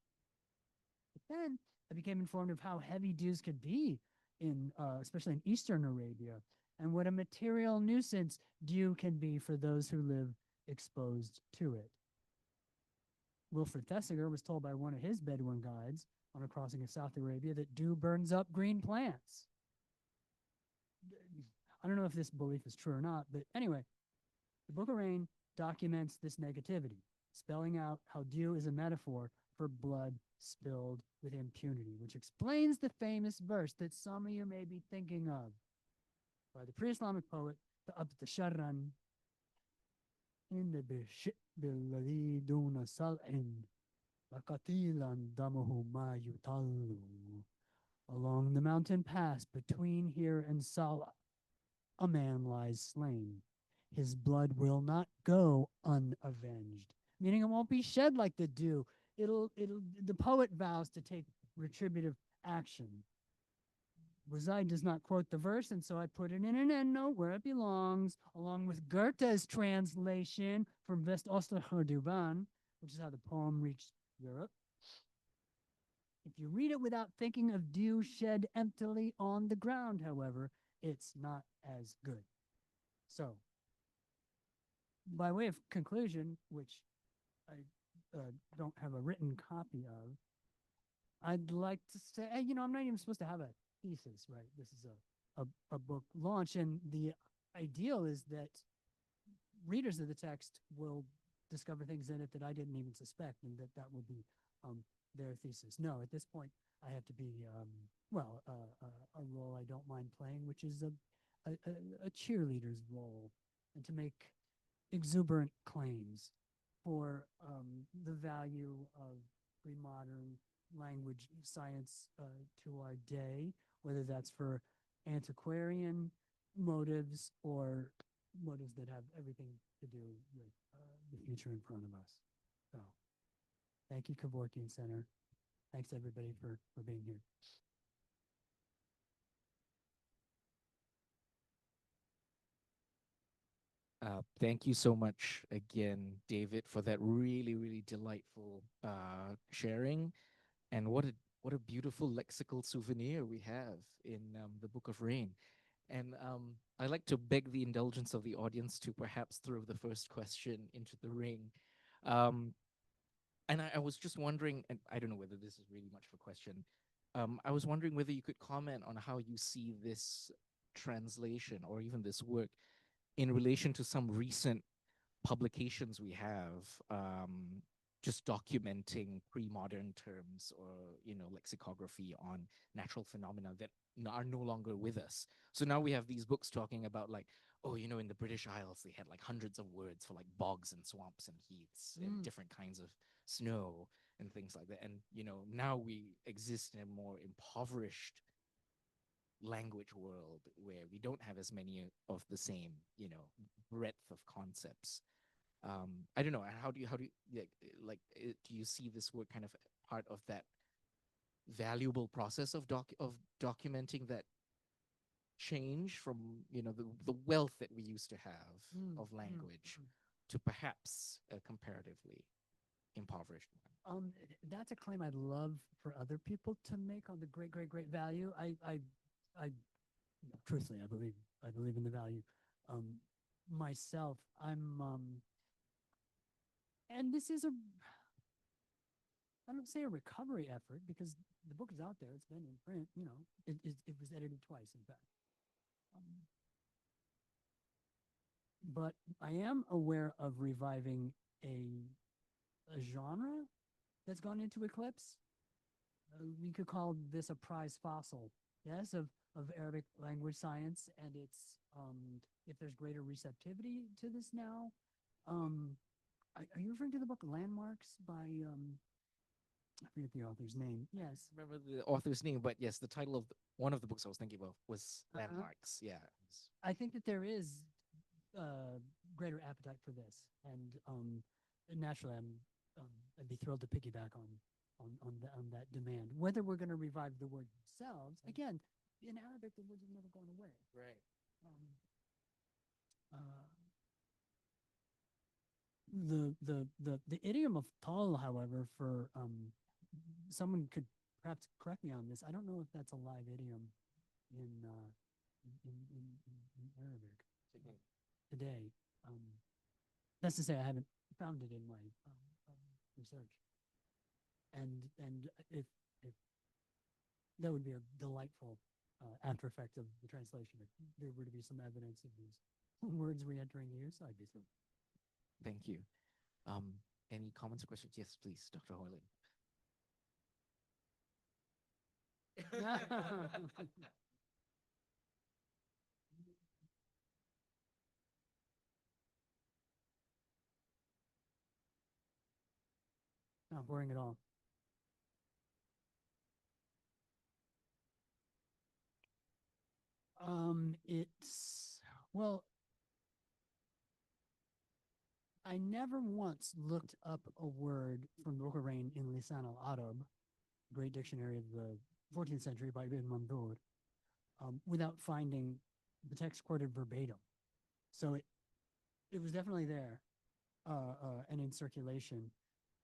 But then I became informed of how heavy dews could be in, especially in Eastern Arabia, and what a material nuisance dew can be for those who live exposed to it. Wilfred Thesiger was told by one of his Bedouin guides on a crossing of South Arabia that dew burns up green plants. I don't know if this belief is true or not, but anyway, the Book of Rain documents this negativity, spelling out how dew is a metaphor for blood spilled with impunity, which explains the famous verse that some of you may be thinking of by the pre-Islamic poet, the Abd Sharran, in the bishit billadhi duna sal'in, laqatilan damuhu ma yutallu. Along the mountain pass between here and Salah, a man lies slain. His blood will not go unavenged, meaning it won't be shed like the dew. The poet vows to take retributive action. Zayd does not quote the verse, and so I put it in an endnote where it belongs, along with Goethe's translation from West Osterhorduban, which is how the poem reached Europe. If you read it without thinking of dew shed emptily on the ground, however, it's not as good. So, by way of conclusion, which I don't have a written copy of, I'd like to say, I'm not even supposed to have a thesis, right? This is a book launch, and the ideal is that readers of the text will discover things in it that I didn't even suspect, and that will be their thesis. No, at this point, I have to be, a role I don't mind playing, which is a cheerleader's role, and to make exuberant claims for the value of premodern language science to our day, whether that's for antiquarian motives or motives that have everything to do with the future in front of us. So thank you, Kevorkian Center. Thanks, everybody, for being here. Thank you so much again, David, for that really, really delightful sharing. And what a beautiful lexical souvenir we have in the Book of Rain. And I'd like to beg the indulgence of the audience to perhaps throw the first question into the ring. Um, and I was just wondering, and I don't know whether this is really much of a question. I was wondering whether you could comment on how you see this translation or even this work in relation to some recent publications we have, just documenting pre-modern terms or lexicography on natural phenomena that are no longer with us. So now we have these books talking about like, oh, in the British Isles they had like hundreds of words for like bogs and swamps and heaths and different kinds of snow and things like that. And now we exist in a more impoverished language world where we don't have as many of the same breadth of concepts. I don't know. How do you do you see this work kind of part of that valuable process of documenting that change from the wealth that we used to have of language to perhaps a comparatively impoverished one? That's a claim I'd love for other people to make on the great, great, great value. Truthfully, I believe in the value. Myself, and this is I don't say a recovery effort because the book is out there. It's been in print. It was edited twice, in fact. But I am aware of reviving a genre that's gone into eclipse. We could call this a prize fossil, yes, of Arabic language science, and it's if there's greater receptivity to this now. Are you referring to the book Landmarks by I forget the author's name? Yes, Remember the author's name, but yes, the title of one of the books I was thinking of was Landmarks. Yeah. I think that there is greater appetite for this, and naturally, I'd be thrilled to piggyback on that demand. Whether we're going to revive the word themselves, again, in Arabic, the words have never gone away. Right. The idiom of tal, however, for someone could perhaps correct me on this. I don't know if that's a live idiom in Arabic today. That's to say, I haven't found it in my research. And if that would be a delightful after effect of the translation, if there were to be some evidence of these words re-entering use, I'd be thrilled. Thank you. Any comments or questions? Yes, please, Dr. Hoyland. Not boring at all. Well, I never once looked up a word from the Book of Rain in Lisan al-Arab, great dictionary of the 14th century by Ibn Mandur, without finding the text quoted verbatim. So it was definitely there and in circulation.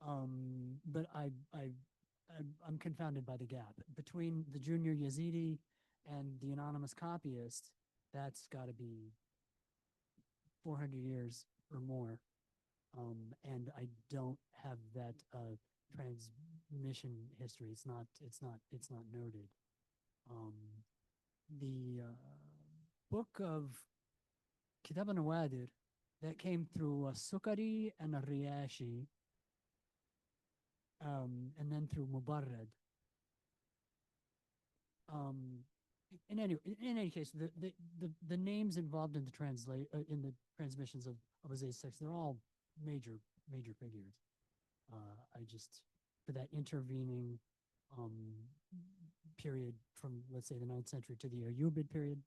But I'm confounded by the gap between the junior Yazidi and the anonymous copyist. That's got to be 400 years or more. And I don't have that transmission history. It's not noted. The book of Kitāb al-Nawādir that came through Sukari and Riyashi, and then through Mubarrad. In any case, the names involved in the in the transmissions of Abū Zayd's text, they're all major figures. I just, for that intervening period from, let's say, the 9th century to the Ayyubid period.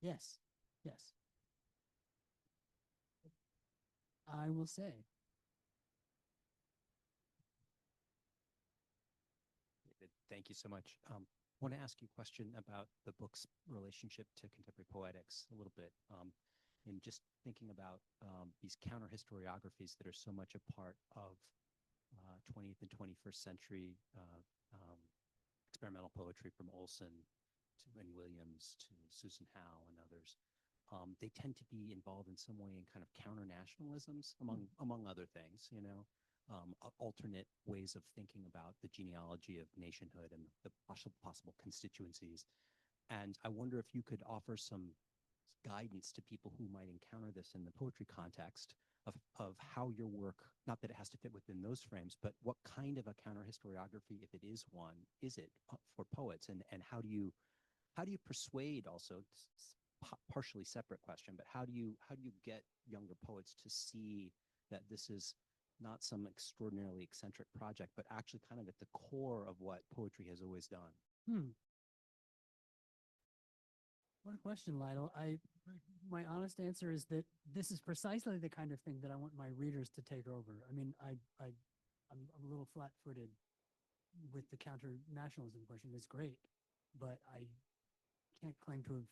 Yes. I will say. Thank you so much. I want to ask you a question about the book's relationship to contemporary poetics a little bit. In just thinking about these counter historiographies that are so much a part of 20th and 21st century experimental poetry, from Olson to N. Williams to Susan Howe and others. they tend to be involved in some way in kind of counter nationalisms, among other things, alternate ways of thinking about the genealogy of nationhood and the possible constituencies. And I wonder if you could offer some guidance to people who might encounter this in the poetry context of how your work, not that it has to fit within those frames, but what kind of a counter historiography, if it is one, is it for poets, and how do you persuade, also partially separate question, but how do you get younger poets to see that this is not some extraordinarily eccentric project, but actually kind of at the core of what poetry has always done? What a question, Lytle. My honest answer is that this is precisely the kind of thing that I want my readers to take over. I mean, I'm a little flat-footed with the counter-nationalism question. It's great, but I can't claim to have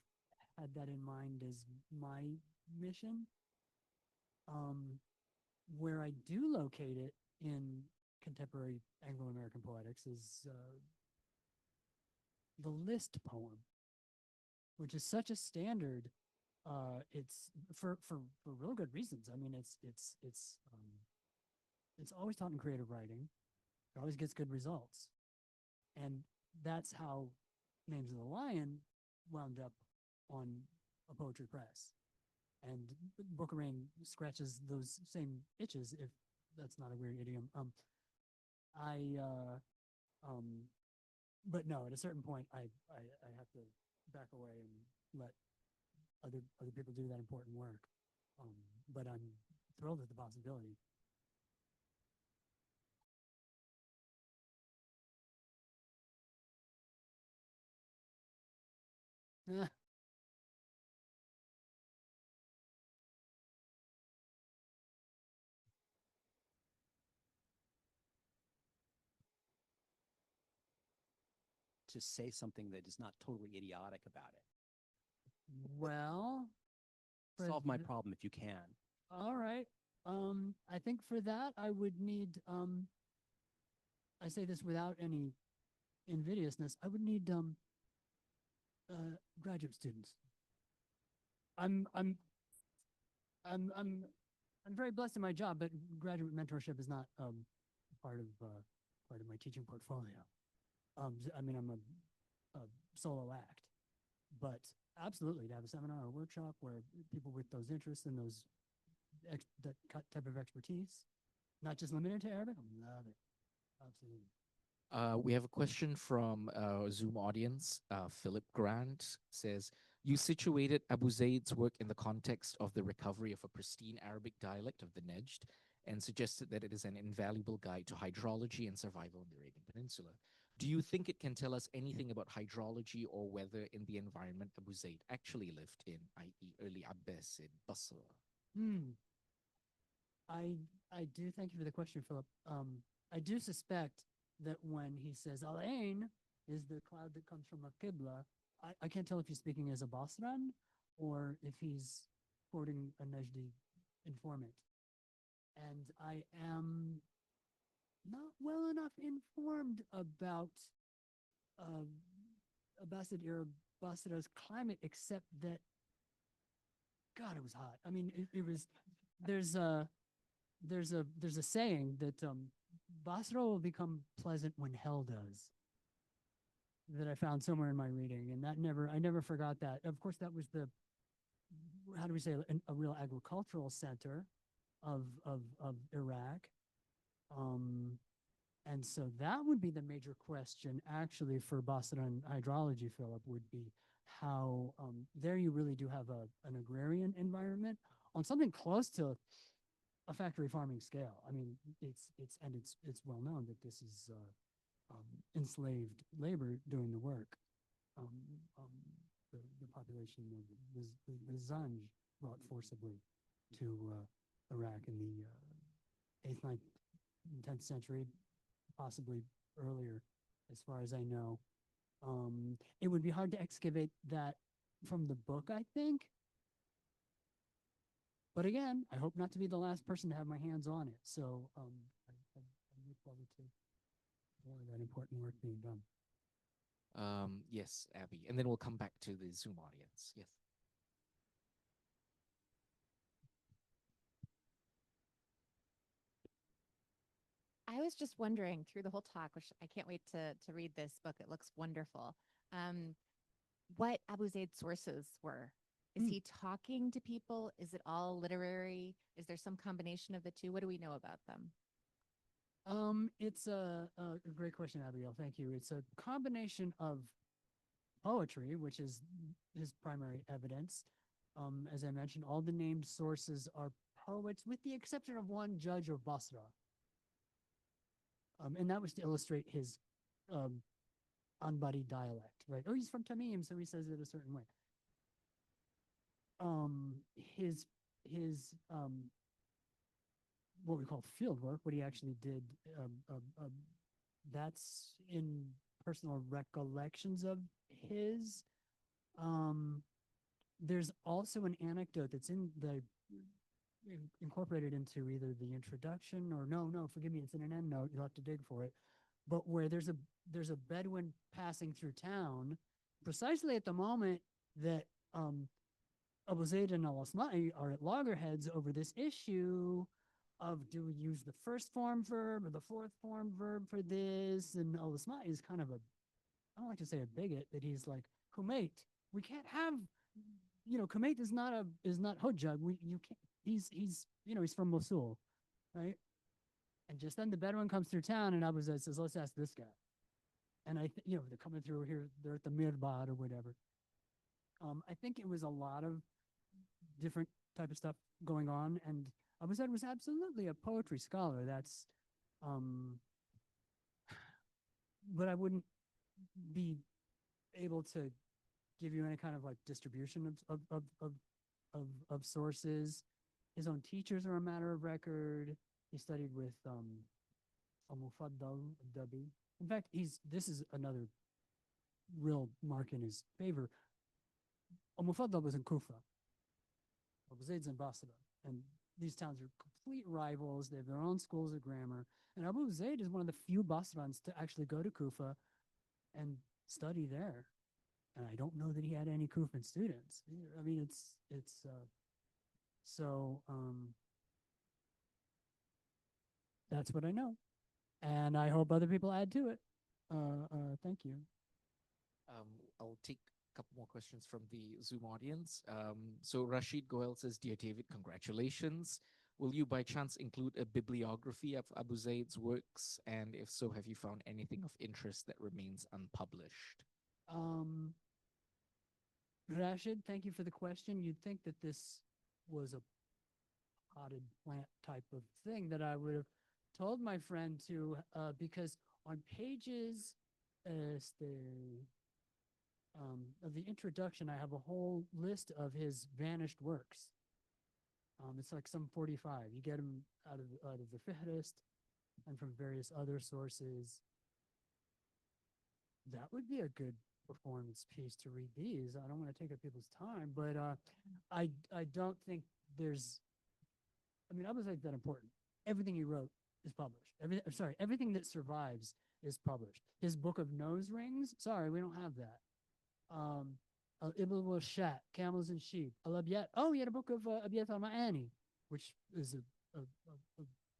had that in mind as my mission. Where I do locate it in contemporary Anglo-American poetics is the list poem, which is such a standard. It's for real good reasons. I mean, it's always taught in creative writing. It always gets good results, and that's how Names of the Lion wound up on a poetry press. And Bookerang scratches those same itches, if that's not a weird idiom. But no, at a certain point, I have to back away and let other people do that important work. But I'm thrilled at the possibility. To say something that is not totally idiotic about it. Well, Solve my problem if you can. All right. I think for that I would need I say this without any invidiousness, I would need graduate students. I'm very blessed in my job, but graduate mentorship is not part of my teaching portfolio. I mean, I'm a solo act, but absolutely to have a seminar or workshop where people with those interests and that type of expertise, not just limited to Arabic, I love it. Absolutely. We have a question from a Zoom audience. Philip Grant says, you situated Abū Zayd's work in the context of the recovery of a pristine Arabic dialect of the Najd and suggested that it is an invaluable guide to hydrology and survival in the Arabian Peninsula. Do you think it can tell us anything about hydrology or weather in the environment Abū Zayd actually lived in, i.e. early Abbasid, Basra? I do thank you for the question, Philip. I do suspect that when he says Al-Ain is the cloud that comes from a Qibla, I can't tell if he's speaking as a Basran or if he's quoting a Najdi informant. And I am not well enough informed about Abbasid era Basra's climate, except that, God, it was hot. I mean, it was, there's a saying that Basra will become pleasant when hell does, that I found somewhere in my reading, and I never forgot that. Of course, that was how do we say, a real agricultural center of Iraq. And so that would be the major question actually for Basran hydrology, Philip, would be how there you really do have an agrarian environment on something close to a factory farming scale. I mean, it's well known that this is enslaved labor doing the work. The population of the Zanj brought forcibly to Iraq in the 8th, 9th, 10th century, possibly earlier, as far as I know. It would be hard to excavate that from the book, I think. But again, I hope not to be the last person to have my hands on it. So I look forward to more of that important work being done. Yes, Abby. And then we'll come back to the Zoom audience. Yes. was just wondering through the whole talk, which I can't wait to read this book. It looks wonderful. What Abū Zayd's sources were. Is he talking to people? Is it all literary? Is there some combination of the two? What do we know about them? It's a great question, Abigail. Thank you. It's a combination of poetry, which is his primary evidence. As I mentioned, all the named sources are poets, with the exception of one judge of Basra. And that was to illustrate his Anbari dialect, right? Oh, he's from Tamim, so he says it a certain way. His what we call field work, what he actually did, that's in personal recollections of his. There's also an anecdote that's incorporated into either the introduction or no, forgive me, it's in an endnote. You'll have to dig for it. But where there's a Bedouin passing through town, precisely at the moment that Abū Zayd and al-Anṣārī are at loggerheads over this issue of, do we use the first form verb or the fourth form verb for this? And al-Anṣārī is kind of I don't like to say a bigot, but he's like, Kumait, we can't have, Kumait is not Hujjah. You can't. He's from Mosul, right? And just then the Bedouin comes through town, and Abū Zayd says, let's ask this guy. And they're coming through here, they're at the Mirbad or whatever. I think it was a lot of different type of stuff going on, and Abū Zayd was absolutely a poetry scholar. That's, but I wouldn't be able to give you any kind of like distribution of sources. His own teachers are a matter of record. He studied with al-Mufaddal Dabi. In fact, this is another real mark in his favor. Al-Mufaddal was in Kufa. Abū Zayd's in Basra. And these towns are complete rivals. They have their own schools of grammar. And Abū Zayd is one of the few Basrans to actually go to Kufa and study there. And I don't know that he had any Kufan students. I mean, that's what I know. And I hope other people add to it. Thank you. I'll take a couple more questions from the Zoom audience. So Rashid Goel says, Dear David, congratulations. Will you by chance include a bibliography of Abū Zayd's works? And if so, have you found anything of interest that remains unpublished? Rashid, thank you for the question. You'd think that this was a potted plant type of thing that I would have told my friend to, because on pages of the introduction, I have a whole list of his vanished works. It's like some 45. You get them out of the Fihrist and from various other sources. That would be a good performance piece to read these. I don't want to take up people's time, but I don't think there's. I mean, Abū Zayd's that important. Everything he wrote is published. Everything that survives is published. His book of nose rings. Sorry, we don't have that. Ibn al-Shat, Camels and Sheep, al-Abyat. Oh, he had a book of Abyat al-Ma'ani, which is a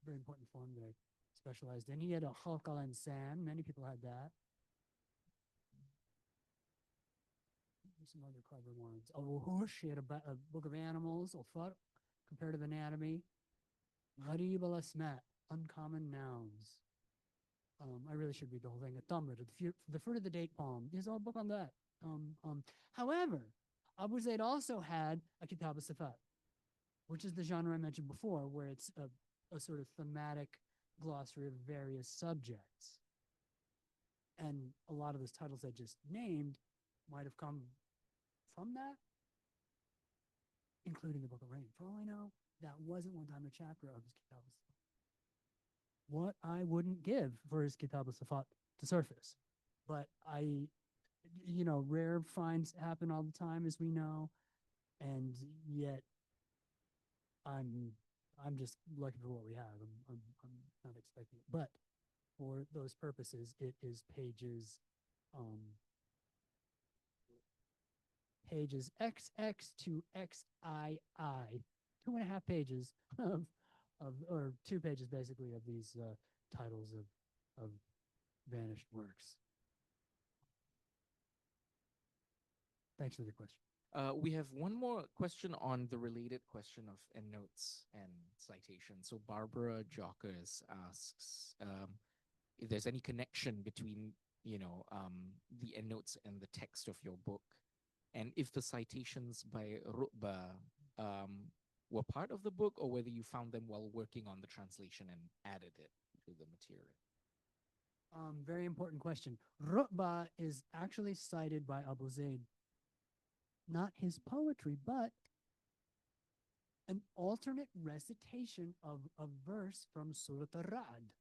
very important form that I specialized in. He had a Khalq al-Insan. Many people had that. Some other clever ones. Al-Wuhush, he had a book of animals. Al-Far, comparative anatomy. Gharib al-Asma, uncommon nouns. I really should read the whole thing. At-Tamr, the fruit of the date palm. There's all a book on that. However, Abū Zayd also had a Kitāb al-Sifat, which is the genre I mentioned before, where it's a sort of thematic glossary of various subjects. And a lot of those titles I just named might have come from that, including the Book of Rain. For all I know, that wasn't one time a chapter of his Kitāb al-Sifat. What I wouldn't give for his Kitāb al-Sifat to surface. But rare finds happen all the time, as we know, and yet I'm just looking for what we have. I'm not expecting it, but for those purposes, it is pages XX to XII, 2.5 pages or 2 pages basically of these titles of vanished works. Thanks for the question. We have one more question on the related question of endnotes and citations. So Barbara Jockers asks if there's any connection between, the endnotes and the text of your book, and if the citations by Ru'ba were part of the book, or whether you found them while working on the translation and added it to the material. Very important question. Ru'ba is actually cited by Abū Zayd. Not his poetry, but an alternate recitation of a verse from Surah Ar-Ra'd.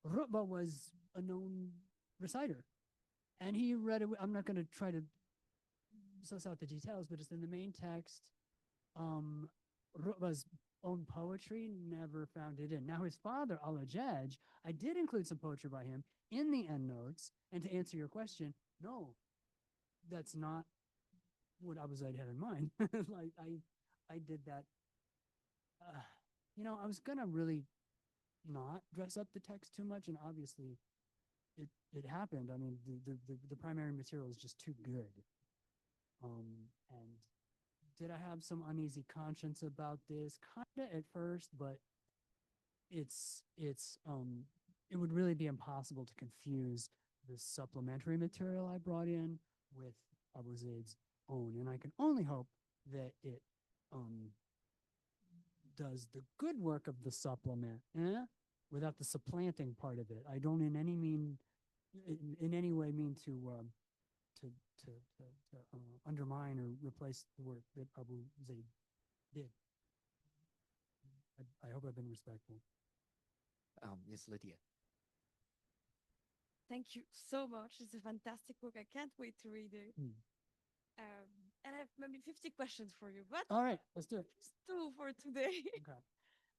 Ru'ba was a known reciter, and he read it. I'm not going to try to suss out the details, but it's in the main text. Ru'ba's own poetry never found it in. Now, his father, al-Hajjaj, I did include some poetry by him in the endnotes, and to answer your question, no, that's not what Abū Zayd had in mind. Like I did that. I was gonna really not dress up the text too much, and obviously, it happened. I mean, the primary material is just too good. And did I have some uneasy conscience about this? Kinda at first, but it would really be impossible to confuse the supplementary material I brought in with Abū Zayd's own, and I can only hope that it does the good work of the supplement without the supplanting part of it. I don't in any way mean to undermine or replace the work that Abū Zayd did. I hope I've been respectful. Yes, Lydia. Thank you so much. It's a fantastic book. I can't wait to read it. And I have maybe 50 questions for you, but All right, let's do it. just two for today. Okay.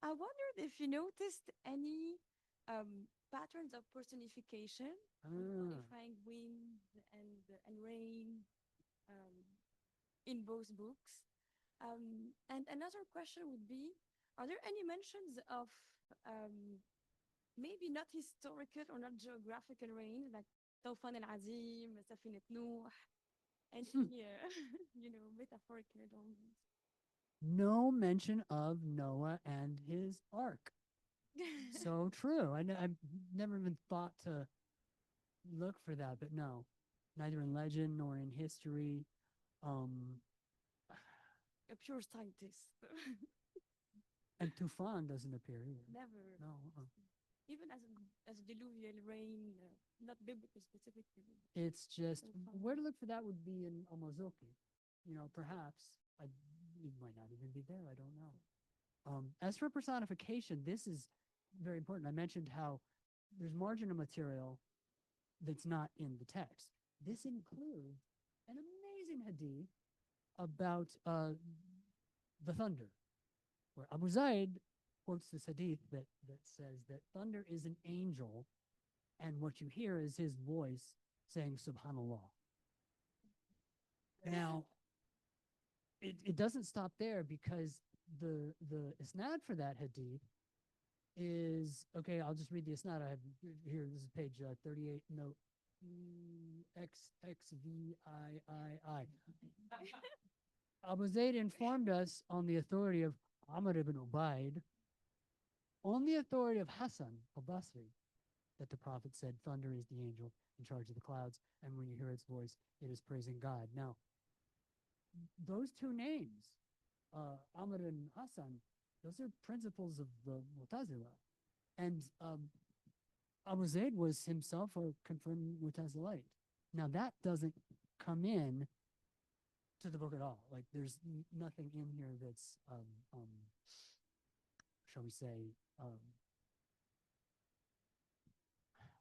I wondered if you noticed any patterns of personification, personifying wind and rain in both books. And another question would be, are there any mentions of maybe not historical or not geographical rain, like Tawfan al-Azim, Safinat Nuh, and metaphorical rain? No mention of Noah and his ark. So true. I've never even thought to look for that, but no, neither in legend nor in history. A pure scientist. And Tufan doesn't appear either. Never. No. Even as diluvial rain, not biblical specifically. It's just Tufan. where to look for that would be in al-Mazuki. Perhaps it might not even be there. I don't know. As for personification, this is very important. I mentioned how there's marginal material that's not in the text. This includes an amazing hadith about the thunder, where Abū Zayd quotes this hadith that says that thunder is an angel, and what you hear is his voice saying Subhanallah. Now, it doesn't stop there, because the isnad for that hadith is, okay, I'll just read the isnad I have here. This is page 38, note XXVIII. Abū Zayd informed us on the authority of Amr ibn Ubaid, on the authority of Hassan al-Basri, that the Prophet said, thunder is the angel in charge of the clouds, and when you hear its voice, it is praising God. Now, those two names, Amr and Hassan, those are principles of the Mu'tazila. And Abū Zayd was himself a confirmed Mu'tazilite. Now, that doesn't come in to the book at all. Like, there's nothing in here that's, shall we say, well,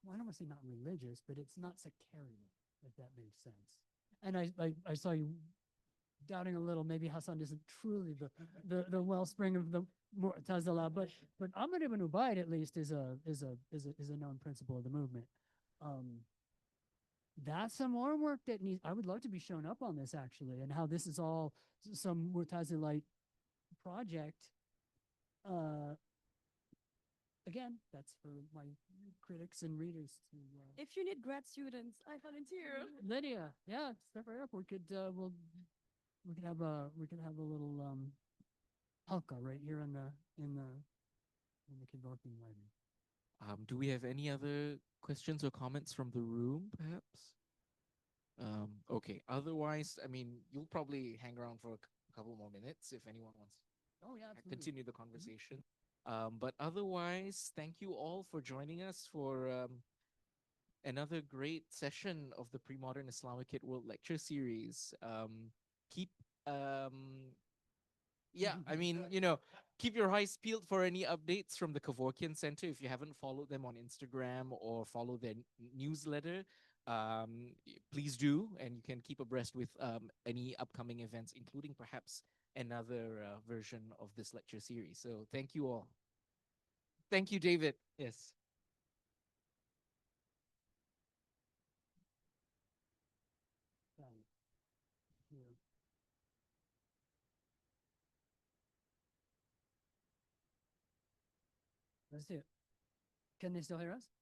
I don't want to say not religious, but it's not sectarian, if that makes sense. And I saw you doubting a little, maybe Hassan isn't truly the wellspring of the Mu'tazila, but Amr ibn Ubaid at least is a known principle of the movement. That's some more work that needs. I would love to be shown up on this, actually, and how this is all some Mu'tazilite project again, that's for my critics and readers to. If you need grad students, I volunteer. Lydia, yeah, step right up. We could we could have a little halqa right here in the Kevorkian library. Do we have any other questions or comments from the room, perhaps? Okay. Otherwise, I mean, you'll probably hang around for a couple more minutes if anyone wants Oh yeah, to absolutely. continue the conversation. But otherwise, thank you all for joining us for another great session of the Premodern Islamicate World Lecture Series. Keep yeah, I mean, keep your eyes peeled for any updates from the Kevorkian Center. If you haven't followed them on Instagram or follow their newsletter, please do, and you can keep abreast with any upcoming events, including perhaps another version of this lecture series. So thank you all. Thank you, David. Yes. Here. Let's do it. Can they still hear us?